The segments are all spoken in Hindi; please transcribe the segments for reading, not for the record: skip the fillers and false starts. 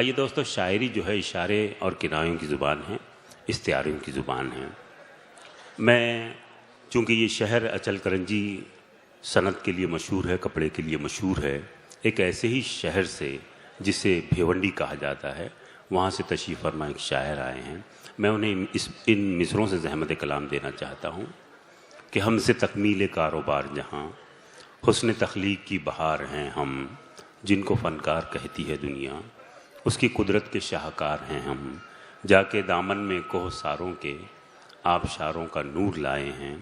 आइए दोस्तों, शायरी जो है इशारे और किनारों की ज़ुबान है, इस्तिआरों की ज़ुबान है। मैं चूँकि ये शहर अचल करंजी सनत के लिए मशहूर है, कपड़े के लिए मशहूर है, एक ऐसे ही शहर से जिसे भिवंडी कहा जाता है, वहाँ से तशरीफ़ फरमा एक शायर आए हैं। मैं उन्हें इन मिसरों से ज़हमत कलाम देना चाहता हूँ कि हमसे तकमील कारोबार जहाँ हुस्न तख्लीक की बहार हैं हम, जिनको फ़नकार कहती है दुनिया, उसकी कुदरत के शाहकार हैं हम। जाके दामन में कोहसारों के आबशारों का नूर लाए हैं,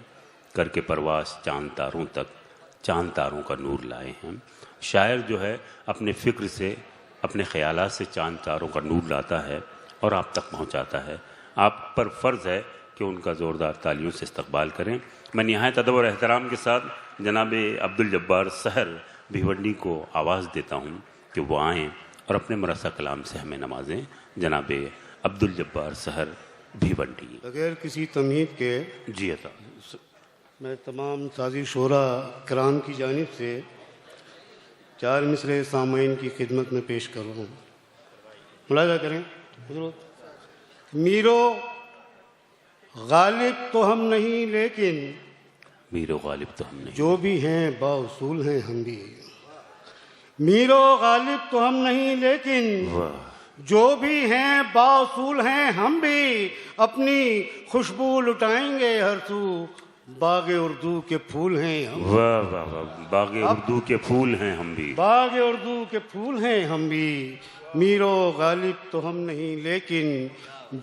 करके परवास चांद तारों तक चांद तारों का नूर लाए हैं। शायर जो है अपने फ़िक्र से, अपने ख़यालात से चांद तारों का नूर लाता है और आप तक पहुंचाता है। आप पर फ़र्ज़ है कि उनका ज़ोरदार तालियों से इस्तक़बाल करें। मैं निहायत अदब और एहतराम के साथ जनाब अब्दुल जब्बार सहर भिवंडी को आवाज़ देता हूँ कि वो आएँ और अपने मरसा कलाम से हमें नवाजें। जनाब अब्दुल जब्बार सहर भिवंडी। बगैर किसी तमहीद के जी अता, मैं तमाम साजी शोरा कराम की जानिब से 4 मिसरे सामाइन की खिदमत में पेश कर रहा हूँ। मुलाज़ा करें। मीरो गालिब तो हम नहीं, लेकिन मीरो गालिब तो हम नहीं, जो भी हैं बाउसूल हैं हम भी। मीरो गालिब तो हम नहीं, लेकिन जो भी हैं बाउसूल हैं हम भी। अपनी खुशबू लुटाएंगे हर सू, बागे उर्दू के फूल हैं हम। वाह वाह वाह, बागे उर्दू के फूल हैं हम भी। बागे उर्दू के फूल हैं हम भी। मीरो गालिब तो हम नहीं, लेकिन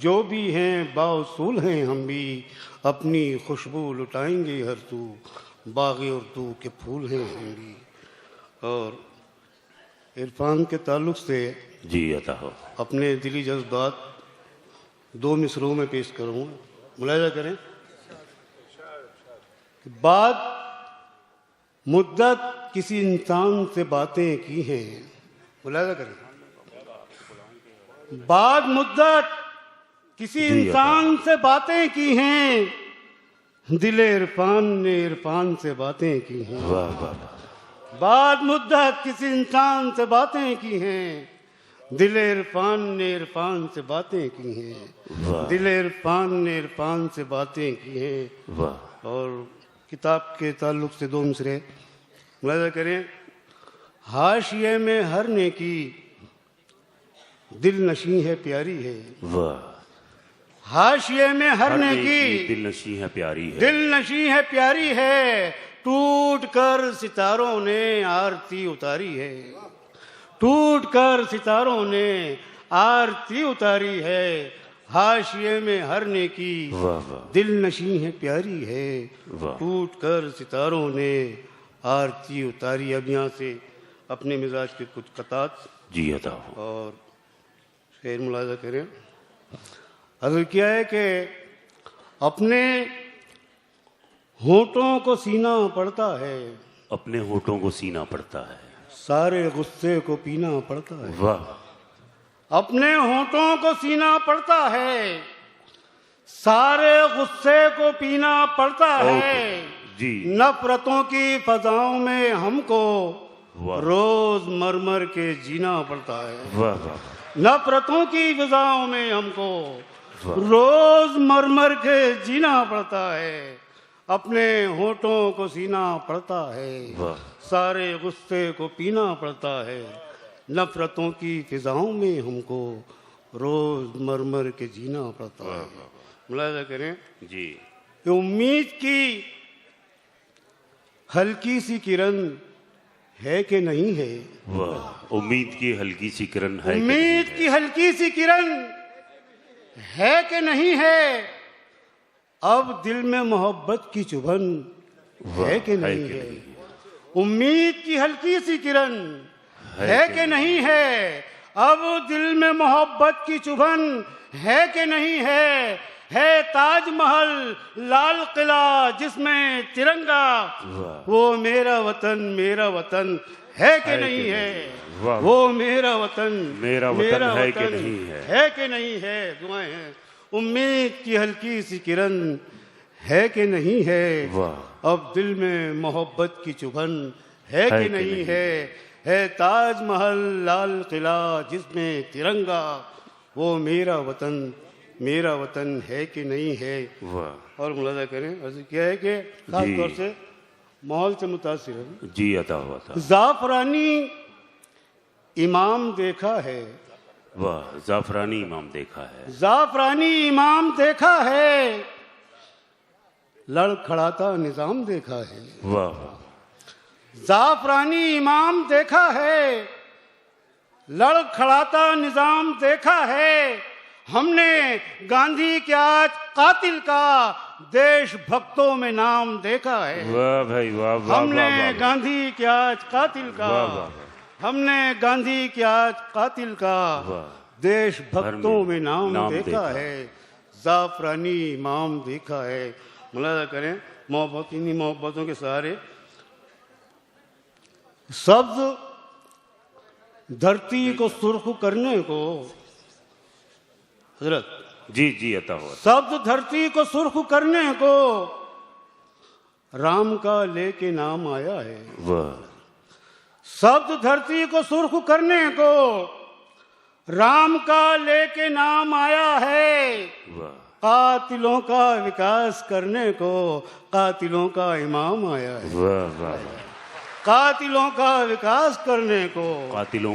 जो भी हैं बाउसूल हैं हम भी। अपनी खुशबू लुटाएंगे हर सू, बागे उर्दू के फूल हैं हम भी। और इरफान के ताल्लुक से जी अता हो, अपने दिली जज्बात 2 मिसरों में पेश करूँगा। मुलाहिजा करें। बाद मुद्दत किसी इंसान से बातें की हैं। मुलाहिजा करें। बाद मुद्दत किसी इंसान से बातें की हैं, दिल इरफान ने इरफान से बातें की हैं। वाह वाह। बाद मुद्दत किसी इंसान से बातें की हैं, दिल इरफान ने इरफान से बातें की हैं। दिल इरफान ने इरफान से बातें की हैं। वाह। और किताब के ताल्लुक से 2 मिसरे मुलाहिजा करें। हाशिए में हर नेकी दिल नशी है प्यारी है। वाह। हाशिए में हर नेकी दिल नशी है प्यारी है। दिल नशी है प्यारी है। टूट कर सितारों ने आरती उतारी है। टूट कर सितारों ने आरती उतारी है। हाशिए में हर नेकी दिल नशी है प्यारी है। टूट कर सितारों ने आरती उतारी। अब यहाँ से अपने मिजाज के कुछ कतात जी अता और शेर मुलाजा करें। अर्ज़ किया है कि अपने होठों को सीना पड़ता है, अपने होठों को सीना पड़ता है, सारे गुस्से को पीना पड़ता है। वाह। अपने होठों को सीना पड़ता है, सारे गुस्से को पीना पड़ता है। जी। नफरतों की फजाओं में हमको रोज मर के जीना पड़ता है। वाह वाह। नफरतों की फजाओं में हमको रोज मर के जीना पड़ता है। अपने होठों को सीना पड़ता है, सारे गुस्से को पीना पड़ता है। नफरतों की फिजाओं में हमको रोज मर के जीना पड़ता है। मुलाहिजा करें जी। उम्मीद की हल्की सी किरण है कि नहीं है। वाह। उम्मीद की हल्की सी किरण है। उम्मीद की हल्की सी किरण है कि नहीं है। अब दिल में मोहब्बत की चुभन है कि नहीं है। उम्मीद की हल्की सी किरण है कि नहीं है। अब दिल में मोहब्बत की चुभन है कि नहीं है। है ताजमहल लाल किला जिसमें तिरंगा, वो मेरा वतन है कि नहीं है। वो मेरा वतन है कि नहीं है। है कि नहीं है। दुआएं हैं। उम्मीद की हल्की सी किरण है कि नहीं है। अब दिल में मोहब्बत की चुभन है कि नहीं है। है ताजमहल लाल किला जिसमें तिरंगा, वो मेरा वतन है कि नहीं है। वाह। और मुलाजा करें, अर्ज क्या है कि खास तौर से माहौल से मुतासिर है। जी अता हुआ था। जाफरानी इमाम देखा है, वाह, जाफरानी इमाम देखा है, जाफरानी इमाम देखा है, लड़खड़ाता निजाम देखा है। वाह। जाफरानी इमाम देखा है, लड़खड़ाता निजाम देखा है। हमने गांधी के आज कातिल का देशभक्तों में नाम देखा है। वाह भाई वाह, वाह। हमने गांधी के आज कातिल का, हमने गांधी के आज कातिल का देशभक्तों में नाम देखा है। जाफरानी इमाम देखा है। मुलाजा करें, मोहब्बत, इन्हीं मोहब्बतों के सहारे शब्द धरती को सुर्ख करने को, हजरत जी जी अता हुआ। शब्द धरती को सुर्ख करने को राम का लेके नाम आया है। वाह। शब्द धरती को सुर्ख करने को राम का लेके नाम आया है। वाह। कातिलों का विकास करने को कातिलों का इमाम आया है। वाह वाह। कातिलों का विकास करने को कातिलों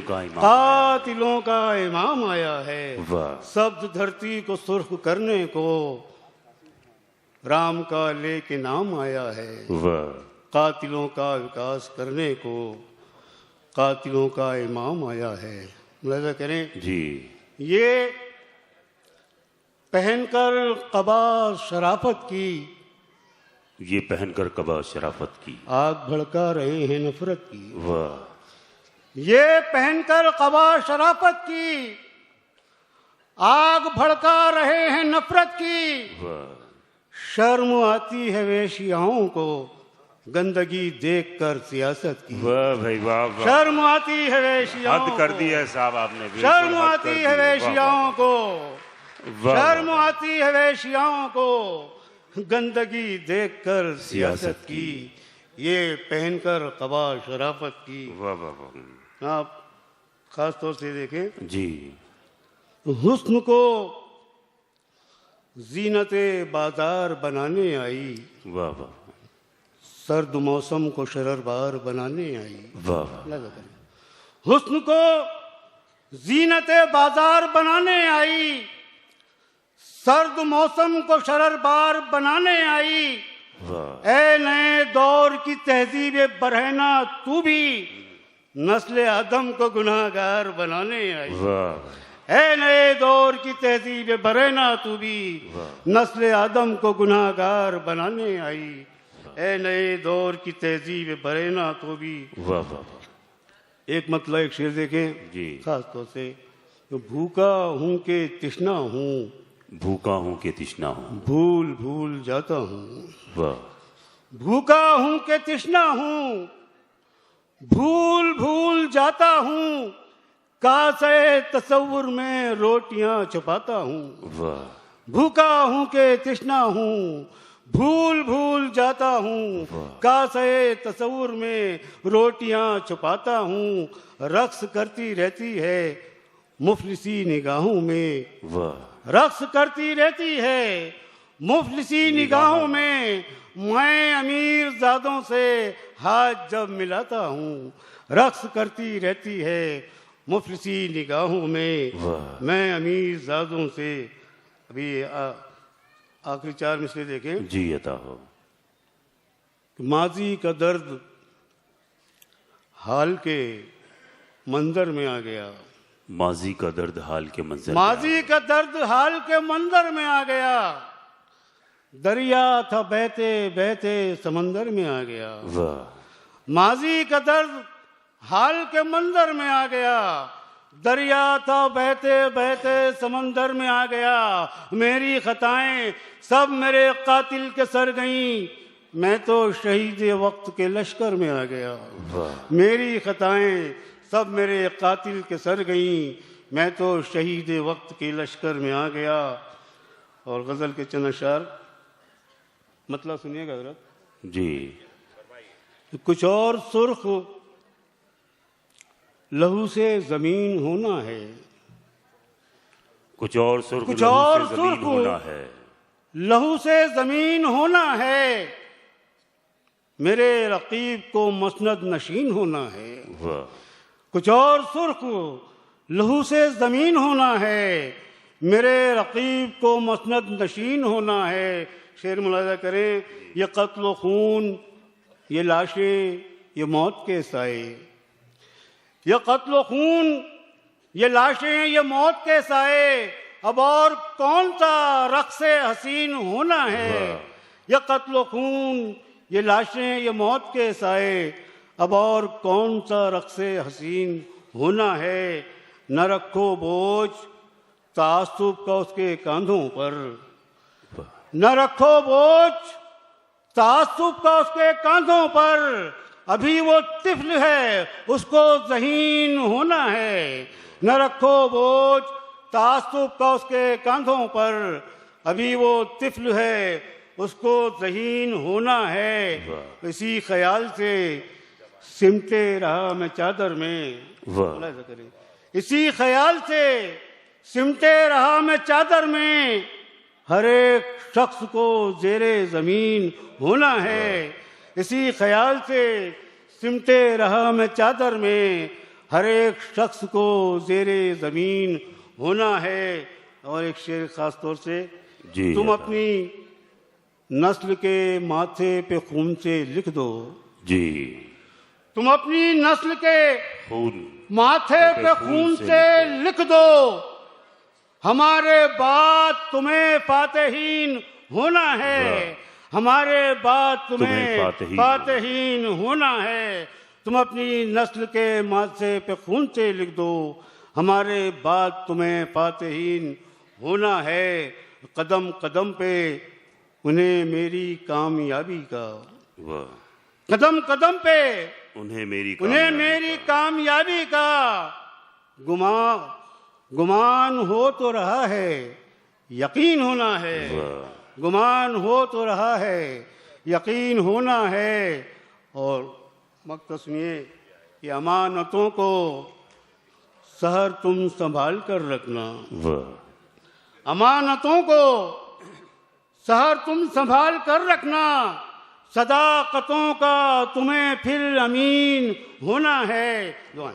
का इमाम आया है। वाह। शब्द धरती को सुर्ख करने को राम का लेके नाम आया है। वाह। कातिलों का विकास करने को कातिलों का इमाम आया है। मुलाजा करें जी। ये पहनकर कबा शराफत की, ये पहनकर कबा शराफत की आग भड़का रहे हैं नफरत की। वाह। ये पहनकर कबा शराफत की आग भड़का रहे हैं नफरत की। वाह। शर्म आती है वेश्याओं को गंदगी देखकर सियासत की। वाह भाई वाह वाह। शर्म आती है वेश्याओं हद कर दी है साहब आपने। शर्म आती है वेश्याओं को, वाह। शर्म आती है वेश्याओं को गंदगी देखकर सियासत की। ये पहनकर कबा शराफत की। वाह वाह वाह। आप खास तौर से देखें, जी। हुस्न को जीनते बाजार बनाने आई, वाह वाह। सर्द मौसम को शररबार बनाने आई। वाह वाह। लगा करें, हुस्न को जीनते बाजार बनाने आई, सर्द मौसम को शररबार बनाने आई। वाह। ए नए दौर की तहजीब बरहना तू भी नस्ल आदम को गुनाहगार बनाने आई। वाह। ए नए दौर की तहजीब बरहना तू भी नस्ल आदम को गुनाहगार बनाने आई। ए नए दौर की तहजीब बरहना तो भी। वाह वाह। एक मतलब एक शेर देखें जी। खास तौर से, भूखा हूं के तिश्ना हूं, भूखा हूँ कि तिश्ना हूँ, भूल भूल जाता हूँ। वाह। भूखा हूँ कि तिश्ना हूँ, भूल भूल जाता हूँ, कासे तसव्वुर में रोटियां छुपाता हूँ। वाह। भूखा हूँ कि तिश्ना हूँ, भूल भूल जाता हूँ, कासे तसव्वुर में रोटियां छुपाता हूँ। रक्स करती रहती है मुफलिसी निगाहों में, वाह। रक्स करती रहती है मुफलिसी निगाहों में। मैं अमीर ज़ादों से हाथ जब मिलाता हूँ, रक्स करती रहती है मुफलिसी निगाहों में। मैं अमीर ज़ादों से, अभी आखिरी चार मिसरे देखें जी अता हो। माजी का दर्द हाल के मंजर में आ गया, माजी का दर्द हाल के मंजर, माजी का दर्द हाल के मंजर में आ गया। दरिया था बहते बहते समंदर में आ गया। वाह। माजी का दर्द हाल के मंजर में आ गया, दरिया था बहते बहते समंदर में आ गया। मेरी खताएं सब मेरे कातिल के सर गईं, मैं तो शहीद वक्त के लश्कर में आ गया। वाह। मेरी खताएं सब मेरे कातिल के सर गईं, मैं तो शहीद वक्त के लश्कर में आ गया। और गज़ल के चंद अशार मतलब सुनिएगा हज़रत जी। कुछ और सुर्ख लहू से जमीन होना है। कुछ और सुर्ख कुछ लहू और से जमीन सुर्ख होना है। लहू से जमीन होना है। मेरे रकीब को मसनद नशीन होना है। वाह। कुछ और सुर्ख लहू से जमीन होना है। मेरे रकीब को मसनद नशीन होना है। शेर मुलाजा करें। ये कत्ल खून, ये लाशें, ये मौत के साए। ये कत्ल खून, ये लाशें, ये मौत के साए। अब और कौन सा रक़्स हसीन होना है। ये कत्ल खून, ये लाशें, ये मौत के साए। अब और कौन सा रक़्स हसीन होना है। न रखो बोझ तासुब का उसके कांधों पर। न रखो बोझ तासुब का उसके कांधों पर। अभी वो तिफ्ल है, उसको ज़हीन होना है। न रखो बोझ तासुब का उसके कांधों पर। अभी वो तिफ्ल है, उसको ज़हीन होना है। इसी ख्याल से सिमटे रहा मैं चादर में। इसी ख्याल से सिमटे रहा मैं चादर में। हर एक शख्स को ज़ेरे ज़मीन होना है। इसी ख्याल से सिमटे रहा मैं चादर में। हर एक शख्स को ज़ेरे ज़मीन होना है। और एक शेर ख़ास तौर से तुम अपनी नस्ल के माथे पे खून से लिख दो। जी। तुम अपनी नस्ल के खून माथे पे खून से लिख दो। हमारे बाद तुम्हें फातेहीन होना है। हमारे बाद तुम्हें फातेहीन होना है। तुम अपनी नस्ल के माथे पे खून से लिख दो। हमारे बाद तुम्हें फातेहीन होना है। कदम कदम पे उन्हें मेरी कामयाबी का। कदम कदम पे उन्हें मेरी कामयाबी का गुमान हो तो रहा है, यकीन होना है। गुमान हो तो रहा है, यकीन होना है। और मकसद सुनिए कि अमानतों को सहर तुम संभाल कर रखना। अमानतों को सहर तुम संभाल कर रखना। सदाकतों का तुम्हें फिर अमीन होना है। वाह।